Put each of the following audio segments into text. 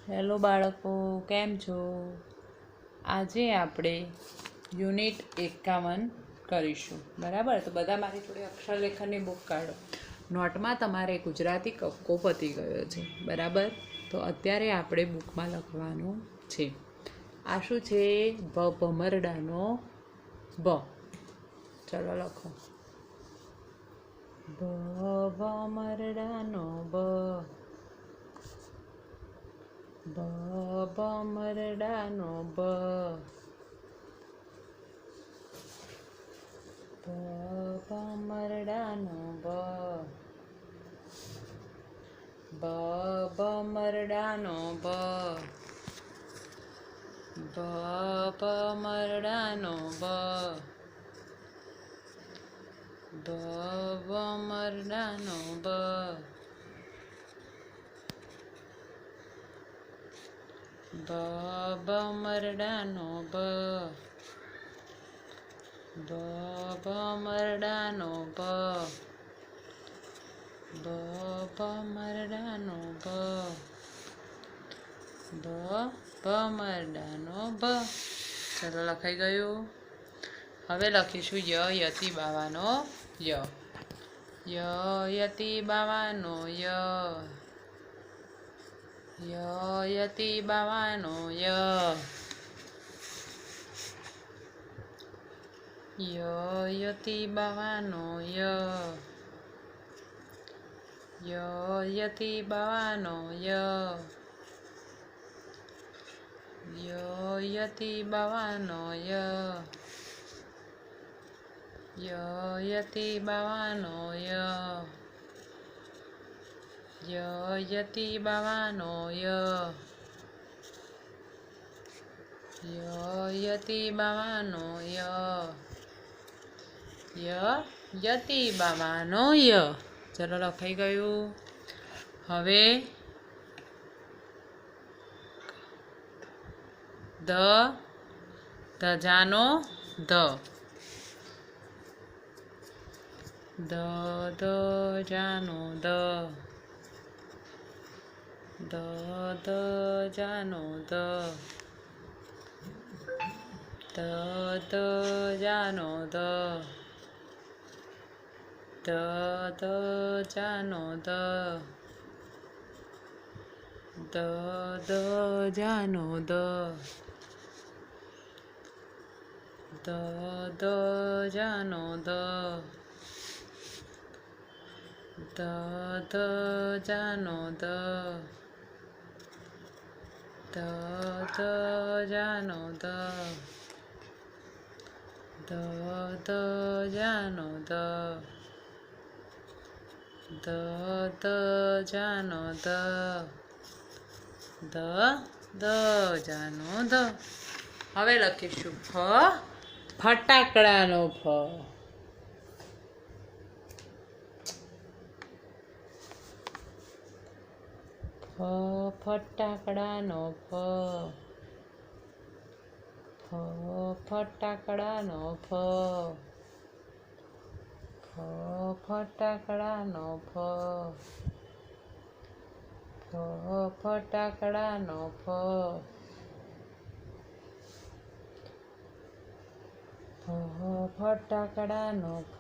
Hello બાળકો, કેમ છો? આજે આપણે યુનિટ 51 કરીશું. બરાબર, તો બધા મારી જોડે અક્ષરલેખનની બુક કાઢો. નોટમાં તમારે ગુજરાતી કક્કો પતી ગયો છે. બરાબર, તો અત્યારે આપણે બુકમાં લખવાનું છે. આ શું છે? ભમરડાનો બ. ચલો લખો. ભમરડાનો બ. ભમરડાનો બ. ભમરડાનો બ. ભમરડાનો બ. ભમરડાનો બ. ભમરડાનો બ. ભમરડાનો બ. ભમરડાનો બ. ભમરડાનો બ. ભમરડાનો ભ. ચલો લખાઈ ગયું. હવે લખીશું યતી બાવાનો ય. યતી બાવાનો ય. યતી બાવાનો ય. યતી બાવાનો ય. યતી બાવાનો ય. યતી બાવાનો ય. યતી બાવાનો ય. યતી બાવાનો ય. યતી બાવાનો ય. યતી બાવાનો ય. ચલો લખાઈ ગયું. હવે ધજાનો ધ. ધજાનો ધ. ધજાનો ધ. ધજાનો ધ. ધજાનો ધ. ધજાનો ધ. ધજાનો ધ. ધજાનો ધ. ધજાનો ધ. ધજાનો ધ. ધજાનો ધ. ધજાનો ધ. હવે લખીશું ફટાકડાનો ફ. ફટાકડાનો ફ. ફટાકડાનો ફ. ફટાકડાનો ફ. ફટાકડાનો ફ. ફટાકડાનો ફ.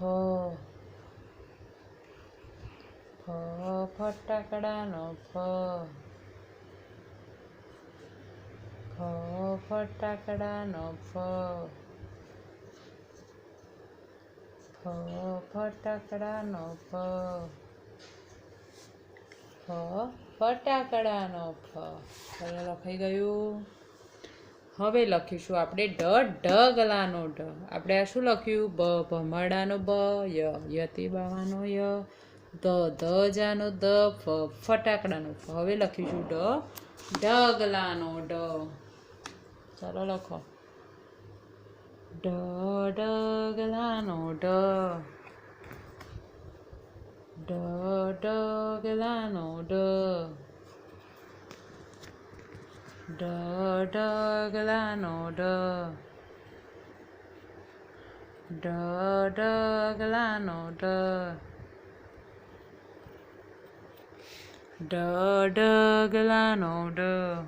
ફટાકડાનો ફ. ફટાકડાનો ફ. ફટાકડાનો ફ. ફટાકડાનો ફ. ચલો લખાઈ ગયું. હવે લખીશું આપણે ઢગલાનો ઢ. આપણે આ શું લખ્યું? ભમરડાનો બ. યતી બાવાનો ય. ધજાનો ધ. ફટાકડાનો ફ. હવે લખીશું ઢગલાનો ઢ. ચાલો લખો. ઢગલાનો ઢ. ઢગલાનો ઢ. ઢગલાનો ઢ. ઢગલાનો ઢ. ઢ ઢગલાનો ઢ.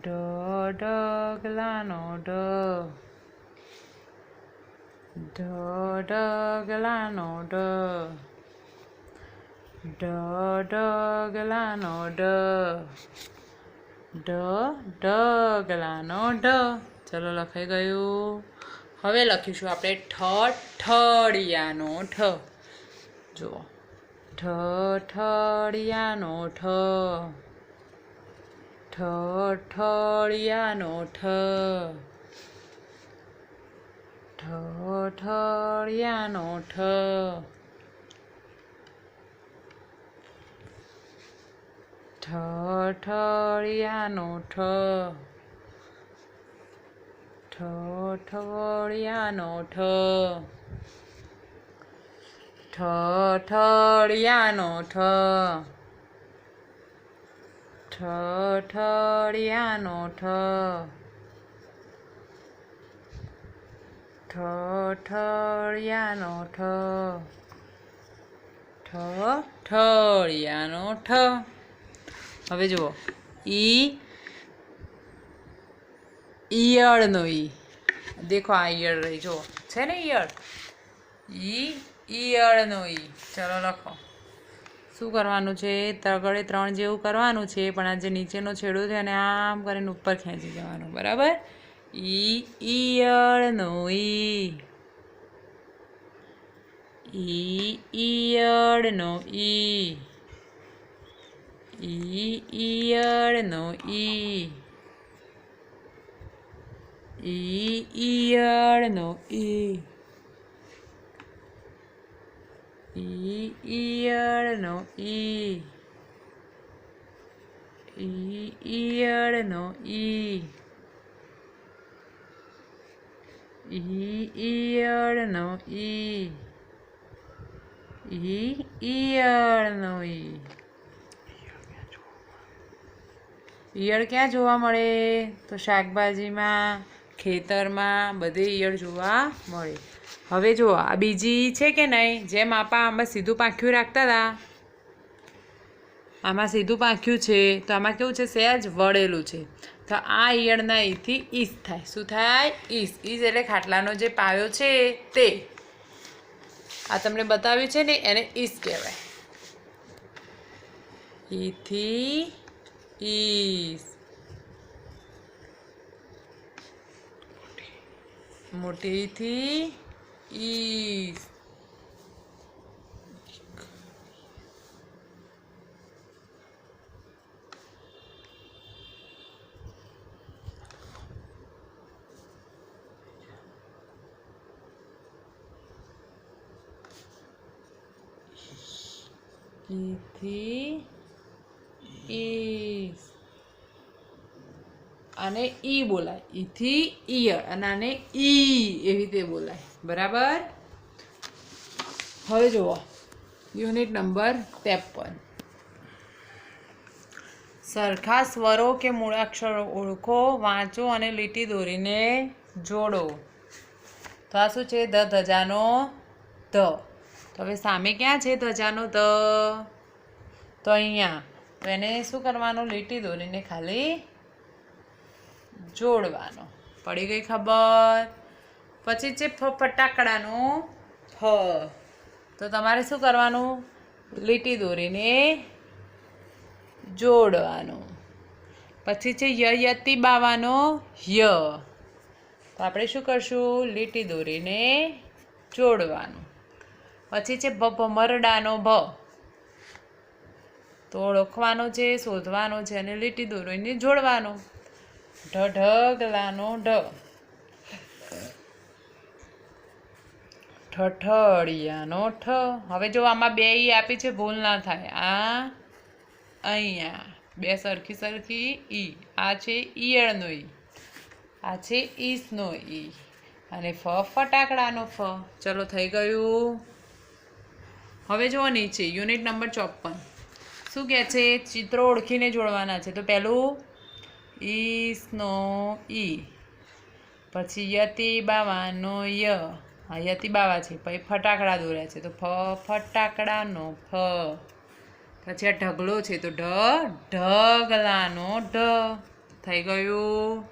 ઢ ઢગલાનો ઢ. ઢ ઢગલાનો ઢ. ઢ ઢગલાનો ઢ. ઢ ઢગલાનો ઢ. ચલો લખાઈ ગયું. હવે લખીશું આપણે ઠ ઠળિયાનો ઠ. જુઓ ઠ ઠળિયાનો ઠ. ઠ ઠળિયાનો ઠ. ઠ ઠળિયાનો ઠ. ઠ ઠળિયાનો ઠ. ઠ ઠળિયાનો ઠ. ઠ ઠળિયાનો ઠ. ઠ ઠળિયાનો ઠ. ઠ ઠળિયાનો ઠ. ઠ ઠળિયાનો ઠ. હવે જુઓ ઈયળનો ઈ. દેખો આ ઈયળ રહી જુઓ છે ને ઈયળ. ઈયળનો ઈ. ચલો લખો. શું કરવાનું છે? તગડે 3 જેવું કરવાનું છે, પણ આ જે નીચેનો છેડો છે અને આમ કરીને ઉપર ખેંચી જવાનું. બરાબર? ઈયળનો ઈ. ઈયળનો ઈ. ઈયળનો ઈ. ઈયળનો ઈ. ઈયળનો ઈ. ઈયળનો ઈ. ઈયળનો ઈ. ઈયળનો ઈ. ઈયળ ક્યાં જોવા મળે? તો શાકભાજીમાં, ખેતરમાં બધે ઈયળ જોવા મળે. હવે જુઓ આ બીજી છે કે નહીં, જેમ આમાં સીધું પાંખ્યું રાખતા હતા, આમાં સીધું પાંખ્યું છે, તો આમાં કેવું છે? સહેજ વળેલું છે. તો આ ઈયળના ઈથી ઈસ થાય. શું થાય? ઈસ. ઈસ એટલે ખાટલાનો જે પાયો છે તે. આ તમને બતાવ્યું છે ને, એને ઈસ કહેવાય. ઈથી ઈસ. મોટીથી ઈસ. ઈથી ઈસ. આને ઈ બોલાય. ઈથી ઈયળ. અને આને ઈ એવી રીતે બોલાય. બરાબર? હવે જુઓ યુનિટ નંબર 53. સરખા સ્વરો કે મૂળાક્ષરો ઓળખો, વાંચો અને લીટી દોરીને જોડો. તો આ શું છે? ધજાનો ધ. તો હવે સામે ક્યાં છે ધજાનો ધ? તો અહીંયા. તો એને શું કરવાનું? લીટી દોરીને ખાલી જોડવાનો. પડી ગઈ ખબર? પછી છે ફટાકડાનો ફ. તો તમારે શું કરવાનું? લીટી દોરીને જોડવાનું. પછી છે યતી બાવાનો ય. તો આપણે શું કરશું? લીટી દોરીને જોડવાનું. પછી છે ભમરડાનો ભ. તો ઓળખવાનું છે, શોધવાનું છે અને લીટી દોરીને જોડવાનું. ઢગલાનો ઢ. ઠઠળિયાનો ઠ. હવે જો આમાં 2 ઈ આપી છે, ભૂલ ના થાય. આ અહીંયા 2 સરખી ઈ. આ છે ઈયળનો ઈ. આ છે ઈસનો ઈ. અને ફટાકડાનો ફ. ચલો થઈ ગયું. હવે જુઓ નીચે યુનિટ નંબર 54. શું કહે છે? ચિત્રો ઓળખીને જોડવાના છે. તો પહેલું ઈસનો ઈ. પછી યતી બાવાનો ય. હા યતી બાવા છે. પછી ફટાકડા દોર્યા છે તો ફટાકડાનો ફ. પછી આ ઢગલો છે તો ઢગલાનો ઢ થઈ ગયું.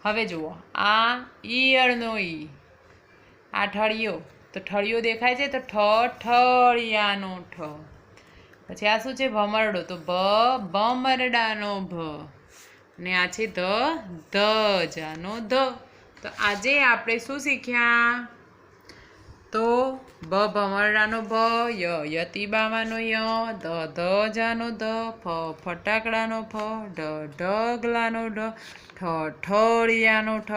હવે જુઓ આ ઈયળનો ઈ. આ ઠળિયો તો ઠળિયો દેખાય છે તો ઠળિયાનો ઠ. પછી આ શું છે ભમરડો તો ભમરડાનો ભ. અને આ છે ધજાનો ધ. તો આજે આપણે શું શીખ્યા? તો ભમરડાનો ભ, યતી બાવાનો ય, ધજાનો ધ, ફટાકડાનો ફ, ઢગલાનો ઢ, ઠળિયાનો ઠ,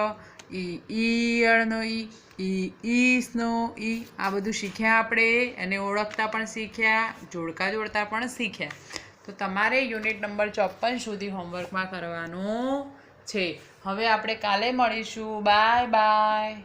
ઈયળનો ઈ, ઈસનો ઈ. આ બધું શીખ્યા આપણે. અને ઓળખતા પણ શીખ્યા, જોડકા જોડતા પણ શીખ્યા. તો તમારે યુનિટ નંબર 54 સુધી હોમવર્કમાં કરવાનું છે. હવે આપણે કાલે મળીશું. Bye bye.